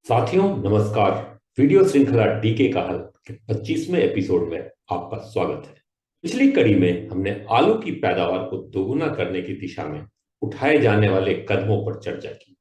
साथियों नमस्कार। वीडियो श्रृंखला डीके का हल के 25वें एपिसोड में आपका स्वागत है। पिछली कड़ी में हमने आलू की पैदावार को दोगुना करने की दिशा में उठाए जाने वाले कदमों पर चर्चा की।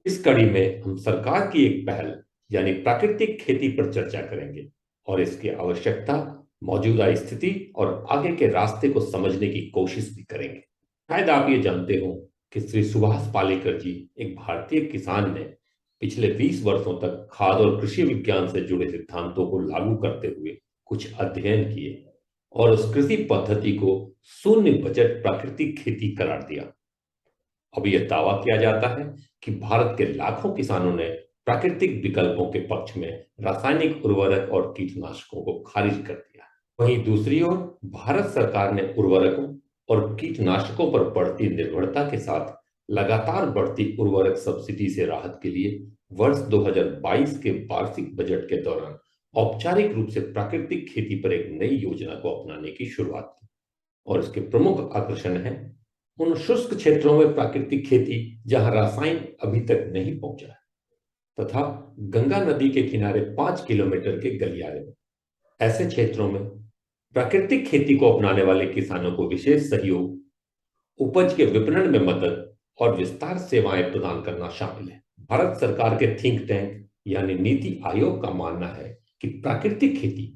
इस कड़ी में हम सरकार की एक पहल यानी प्राकृतिक खेती पर चर्चा करेंगे और इसकी आवश्यकता, मौजूदा स्थिति और आगे के रास्ते को समझने की कोशिश भी करेंगे। शायद आप ये जानते हो कि श्री सुभाष पालेकर जी एक भारतीय किसान ने पिछले 20 वर्षों तक खाद्य और कृषि विज्ञान से जुड़े सिद्धांतों को लागू करते हुए कुछ अध्ययन किए और उस कृषि पद्धति को शून्य बजट प्राकृतिक खेती करार दिया। अब यह दावा किया जाता है कि भारत के लाखों किसानों ने प्राकृतिक विकल्पों के पक्ष में रासायनिक उर्वरक और कीटनाशकों को खारिज कर दिया। वहीं दूसरी ओर भारत सरकार ने उर्वरकों और कीटनाशकों पर बढ़ती निर्भरता के साथ लगातार बढ़ती उर्वरक सब्सिडी से राहत के लिए वर्ष 2022 के वार्षिक बजट के दौरान औपचारिक रूप से प्राकृतिक खेती पर एक नई योजना को अपनाने की शुरुआत की। और इसके प्रमुख आकर्षण है उन शुष्क क्षेत्रों में प्राकृतिक खेती जहां रासायन अभी तक नहीं पहुंचा है, तथा गंगा नदी के किनारे 5 किलोमीटर के गलियारे में। ऐसे क्षेत्रों में प्राकृतिक खेती को अपनाने वाले किसानों को विशेष सहयोग, उपज के विपणन में मदद और विस्तार सेवाएं प्रदान करना शामिल है। भारत सरकार के थिंक टैंक यानी नीति आयोग का मानना है कि प्राकृतिक खेती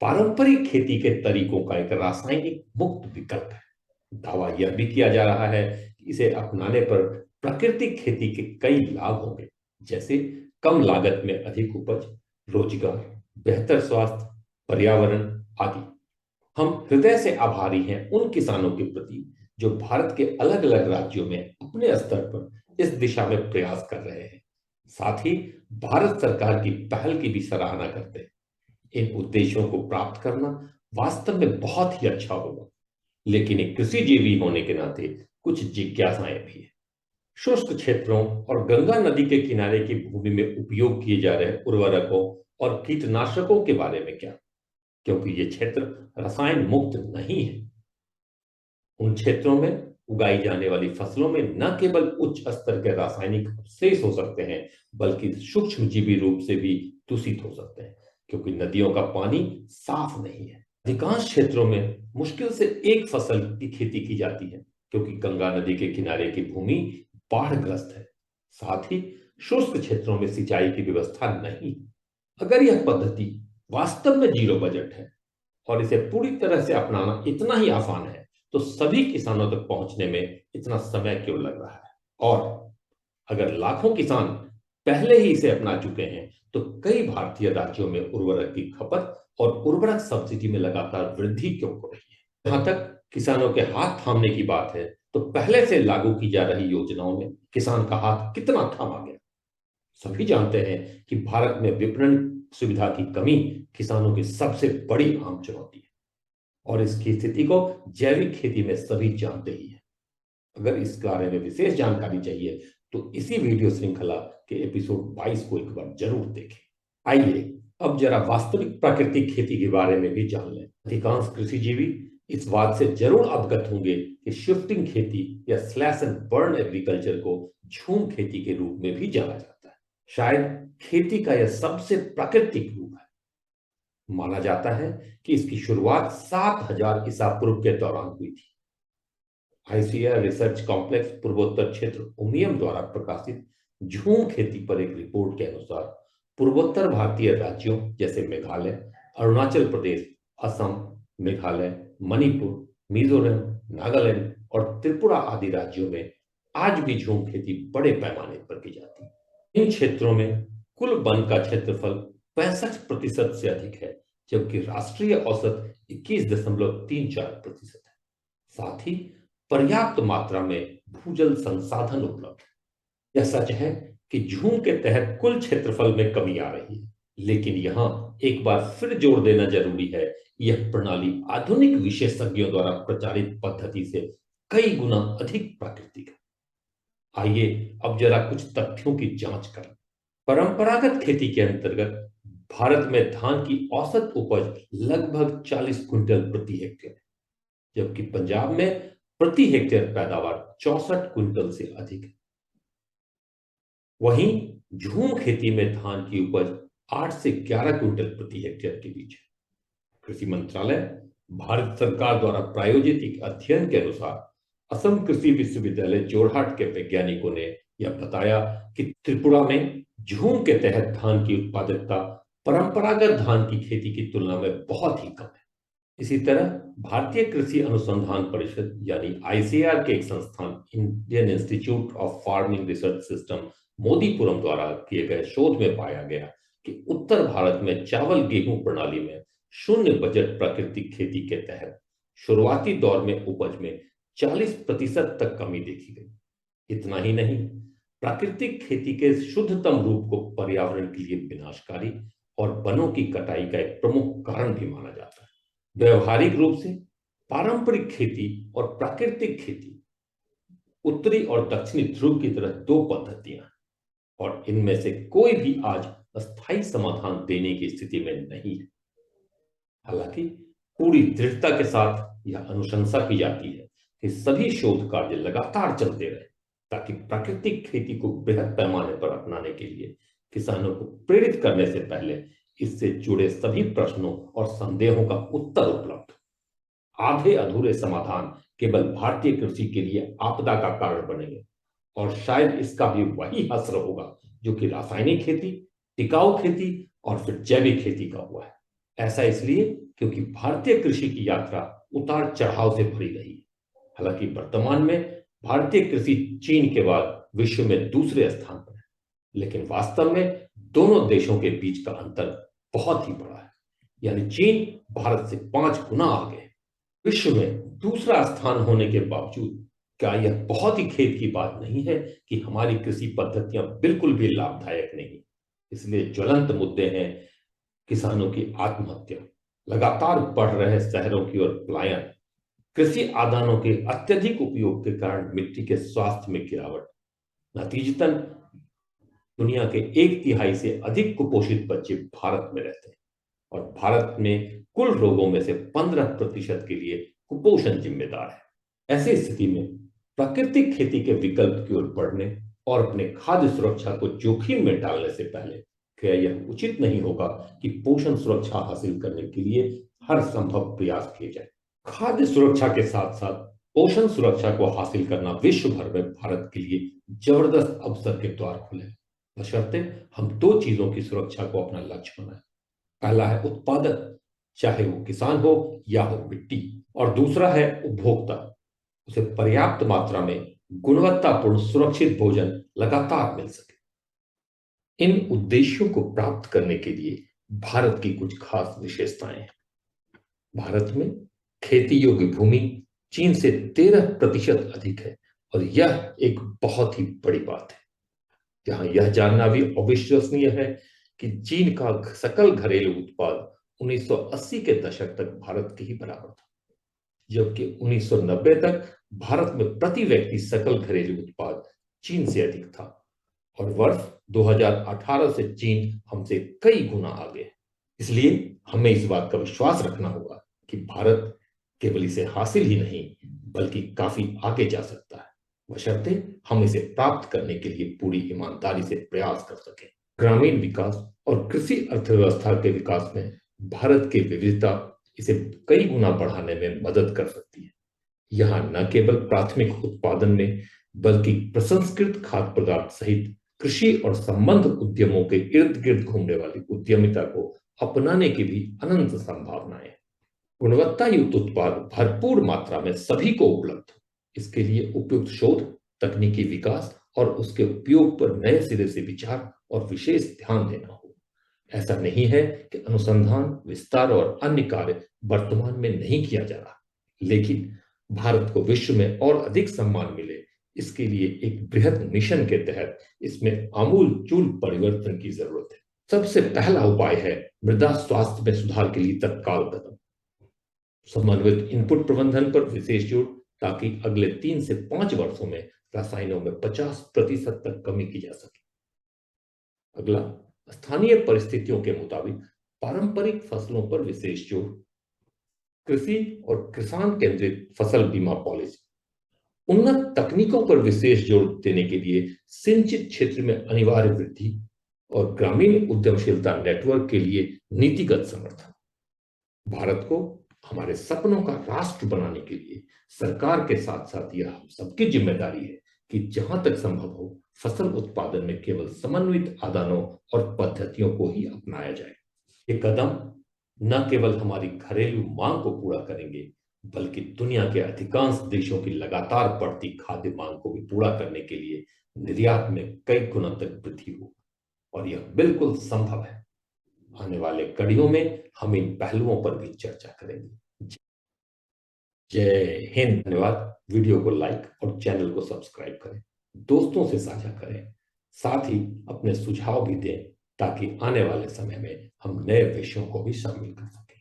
पारंपरिक खेती के तरीकों का एक रासायनिक मुक्त विकल्प है। दावा यह भी किया जा रहा है कि इसे अपनाने पर प्राकृतिक खेती के कई लाभ होंगे, जैसे कम लागत में अधिक उपज, रोजगार, बेहतर स्वास्थ्य, पर्यावरण आदि। हम हृदय से आभारी हैं उन किसानों के प्रति जो भारत के अलग अलग राज्यों में अपने स्तर पर इस दिशा में प्रयास कर रहे हैं। साथ ही भारत सरकार की पहल की भी सराहना करते हैं। इन उद्देश्यों को प्राप्त करना वास्तव में बहुत ही अच्छा होगा, लेकिन एक कृषिजीवी होने के नाते कुछ जिज्ञासाएं भी है। शुष्क क्षेत्रों और गंगा नदी के किनारे की भूमि में उपयोग किए जा रहे उर्वरकों और कीटनाशकों के बारे में क्या, क्योंकि ये क्षेत्र रसायन मुक्त नहीं है। उन क्षेत्रों में उगाई जाने वाली फसलों में न केवल उच्च स्तर के रासायनिक अवशेष हो सकते हैं, बल्कि सूक्ष्मजीवी रूप से भी दूषित हो सकते हैं, क्योंकि नदियों का पानी साफ नहीं है। अधिकांश क्षेत्रों में मुश्किल से एक फसल की खेती की जाती है, क्योंकि गंगा नदी के किनारे की भूमि बाढ़ग्रस्त है। साथ ही शुष्क क्षेत्रों में सिंचाई की व्यवस्था नहीं। अगर यह पद्धति वास्तव में जीरो बजट है और इसे पूरी तरह से अपनाना इतना ही आसान है, तो सभी किसानों तक पहुंचने में इतना समय क्यों लग रहा है? और अगर लाखों किसान पहले ही इसे अपना चुके हैं, तो कई भारतीय राज्यों में उर्वरक की खपत और उर्वरक सब्सिडी में लगातार वृद्धि क्यों हो रही है? जहां तक किसानों के हाथ थामने की बात है, तो पहले से लागू की जा रही योजनाओं में किसान का हाथ कितना थामा गया? सभी जानते हैं कि भारत में विपणन सुविधा की कमी किसानों की सबसे बड़ी आम चुनौती है, और इसकी स्थिति को जैविक खेती में सभी जानते ही हैं। अगर इस बारे में विशेष जानकारी चाहिए तो इसी वीडियो श्रृंखला के एपिसोड 22 को एक बार जरूर देखें। आइए अब जरा वास्तविक प्राकृतिक खेती के बारे में भी जान लें। अधिकांश कृषिजीवी इस बात से जरूर अवगत होंगे कि शिफ्टिंग खेती या स्लैश एंड बर्न एग्रीकल्चर को झूम खेती के रूप में भी जाना जाता है। शायद खेती का यह सबसे प्राकृतिक रूप है। माना जाता है कि इसकी शुरुआत 7000 ईसा पूर्व के दौरान हुई थी। आईसीएआर रिसर्च कॉम्प्लेक्स पूर्वोत्तर क्षेत्र उमियम द्वारा प्रकाशित झूम खेती पर एक रिपोर्ट के अनुसार पूर्वोत्तर भारतीय राज्यों जैसे मेघालय, अरुणाचल प्रदेश, असम, मेघालय, मणिपुर, मिजोरम, नागालैंड और त्रिपुरा आदि राज्यों में आज भी झूम खेती बड़े पैमाने पर की जाती है। इन क्षेत्रों में कुल वन का क्षेत्रफल 65% से अधिक है, जबकि राष्ट्रीय औसत 21.34% है। साथ ही पर्याप्त मात्रा में भूजल संसाधन उपलब्ध है। यह सच है कि झूम के तहत कुल क्षेत्रफल में कमी आ रही है, लेकिन यहां एक बार फिर जोर देना जरूरी है, यह प्रणाली आधुनिक विशेषज्ञों द्वारा प्रचारित पद्धति से कई गुना अधिक प्राकृतिक है। आइए अब जरा कुछ तथ्यों की जांच करें। परंपरागत खेती के अंतर्गत भारत में धान की औसत उपज लगभग 40 क्विंटल प्रति हेक्टेयर है, जबकि पंजाब में प्रति हेक्टेयर पैदावार 64 क्विंटल से अधिक है। वहीं झूम खेती में धान की उपज 8 से 11 क्विंटल प्रति हेक्टेयर के बीच है। कृषि मंत्रालय, भारत सरकार द्वारा प्रायोजित एक अध्ययन के अनुसार असम कृषि विश्वविद्यालय जोरहाट के वैज्ञानिकों ने यह बताया कि त्रिपुरा में झूम के तहत धान की उत्पादकता परंपरागत धान की खेती की तुलना में बहुत ही कम है। इसी तरह भारतीय कृषि अनुसंधान परिषद यानी आईसीएआर के एक संस्थान Indian institute of farming research system Modipuram द्वारा किए गए शोध में पाया गया कि उत्तर भारत में चावल गेहूं प्रणाली में शून्य बजट प्राकृतिक खेती के तहत शुरुआती दौर में उपज में 40% तक कमी देखी गई। इतना ही नहीं, प्राकृतिक खेती के शुद्धतम रूप को पर्यावरण के लिए विनाशकारी और वनों की कटाई का एक प्रमुख कारण भी माना जाता है। व्यवहारिक रूप से पारंपरिक खेती और प्राकृतिक खेती उत्तरी और दक्षिणी ध्रुव की तरह दो पद्धतियां, और इनमें से कोई भी आज अस्थायी समाधान देने की स्थिति में नहीं है। हालांकि पूरी दृढ़ता के साथ यह अनुशंसा की जाती है कि सभी शोध कार्य लगातार चलते रहे ताकि प्राकृतिक खेती को बृहद पैमाने पर अपनाने के लिए किसानों को प्रेरित करने से पहले इससे जुड़े सभी प्रश्नों और संदेहों का उत्तर उपलब्ध हो। आधे अधूरे समाधान केवल भारतीय कृषि के लिए आपदा का कारण बनेंगे, और शायद इसका भी वही असर होगा जो कि रासायनिक खेती, टिकाऊ खेती और फिर जैविक खेती का हुआ है। ऐसा इसलिए क्योंकि भारतीय कृषि की यात्रा उतार चढ़ाव से भरी रही है। हालांकि वर्तमान में भारतीय कृषि चीन के बाद विश्व में दूसरे स्थान पर है, लेकिन वास्तव में दोनों देशों के बीच का अंतर बहुत ही बड़ा है। यानी चीन भारत से 5 गुना आगे है। विश्व में दूसरा स्थान होने के बावजूद क्या यह बहुत ही खेद की बात नहीं है कि हमारी कृषि पद्धतियां बिल्कुल भी लाभदायक नहीं। इसलिए ज्वलंत मुद्दे हैं किसानों की आत्महत्या, लगातार बढ़ रहे शहरों की ओर पलायन, कृषि आदानों के अत्यधिक उपयोग के कारण मिट्टी के स्वास्थ्य में गिरावट, नतीजतन दुनिया के 1/3 से अधिक कुपोषित बच्चे भारत में रहते हैं, और भारत में कुल रोगों में से 15% के लिए कुपोषण जिम्मेदार है। ऐसी स्थिति में प्राकृतिक खेती के विकल्प की ओर बढ़ने और अपने खाद्य सुरक्षा को जोखिम में डालने से पहले क्या यह उचित नहीं होगा कि पोषण सुरक्षा हासिल करने के लिए हर संभव प्रयास किए जाए। खाद्य सुरक्षा के साथ साथ पोषण सुरक्षा को हासिल करना विश्व भर में भारत के लिए जबरदस्त अवसर के द्वार खुले, बशर्ते हम दो चीजों की सुरक्षा को अपना लक्ष्य बनाएं। पहला है उत्पादक, चाहे वो किसान हो या हो मिट्टी, और दूसरा है उपभोक्ता, उसे पर्याप्त मात्रा में गुणवत्तापूर्ण सुरक्षित भोजन लगातार मिल सके। इन उद्देश्यों को प्राप्त करने के लिए भारत की कुछ खास विशेषताएं हैं। भारत में खेती योग्य भूमि चीन से 13% अधिक है, और यह एक बहुत ही बड़ी बात है। जहां यह जानना भी अविश्वसनीय है कि चीन का सकल घरेलू उत्पाद 1980 के दशक तक भारत के ही बराबर था, जबकि 1990 तक भारत में प्रति व्यक्ति सकल घरेलू उत्पाद चीन से अधिक था, और वर्ष 2018 से चीन हमसे कई गुना आगे है। इसलिए हमें इस बात का विश्वास रखना होगा कि भारत केवल इसे हासिल ही नहीं बल्कि काफी आगे जा सकता है, बशर्ते हम इसे प्राप्त करने के लिए पूरी ईमानदारी से प्रयास कर सकें। ग्रामीण विकास और कृषि अर्थव्यवस्था के विकास में भारत की विविधता इसे कई गुना बढ़ाने में मदद कर सकती है। यहाँ न केवल प्राथमिक उत्पादन में बल्कि प्रसंस्कृत खाद्य पदार्थ सहित कृषि और संबंध उद्यमों के इर्द गिर्द घूमने वाली उद्यमिता को अपनाने की भी अनंत संभावनाएं। गुणवत्ता युक्त उत्पाद भरपूर मात्रा में सभी को उपलब्ध हो, इसके लिए उपयुक्त शोध, तकनीकी विकास और उसके उपयोग पर नए सिरे से विचार और विशेष ध्यान देना हो। ऐसा नहीं है कि अनुसंधान, विस्तार और अन्य कार्य वर्तमान में नहीं किया जा रहा, लेकिन भारत को विश्व में और अधिक सम्मान मिले, इसके लिए एक बृहद मिशन के तहत इसमें आमूल-चूल परिवर्तन की जरूरत है। सबसे पहला उपाय है मृदा स्वास्थ्य में सुधार के लिए तत्काल कदम, समन्वित इनपुट प्रबंधन पर विशेष जोर, ताकि अगले 3 से 5 वर्षों में रसायनों में 50% तक कमी की जा सके। अगला, स्थानीय परिस्थितियों के मुताबिक पारंपरिक फसलों पर विशेष जोर, कृषि और किसान केंद्रित फसल बीमा पॉलिसी, उन्नत तकनीकों पर विशेष जोर देने के लिए सिंचित क्षेत्र में अनिवार्य वृद्धि और ग्रामीण उद्यमशीलता नेटवर्क के लिए नीतिगत समर्थन। भारत को हमारे सपनों का राष्ट्र बनाने के लिए सरकार के साथ साथ यह हम सबकी जिम्मेदारी है कि जहां तक संभव हो फसल उत्पादन में केवल समन्वित आदानों और पद्धतियों को ही अपनाया जाए। ये कदम न केवल हमारी घरेलू मांग को पूरा करेंगे, बल्कि दुनिया के अधिकांश देशों की लगातार बढ़ती खाद्य मांग को भी पूरा करने के लिए निर्यात में कई गुना तक वृद्धि हो, और यह बिल्कुल संभव है। आने वाले कड़ियों में हम इन पहलुओं पर भी चर्चा करेंगे। जय हिंद। धन्यवाद। वीडियो को लाइक और चैनल को सब्सक्राइब करें, दोस्तों से साझा करें, साथ ही अपने सुझाव भी दें ताकि आने वाले समय में हम नए विषयों को भी शामिल कर सकें।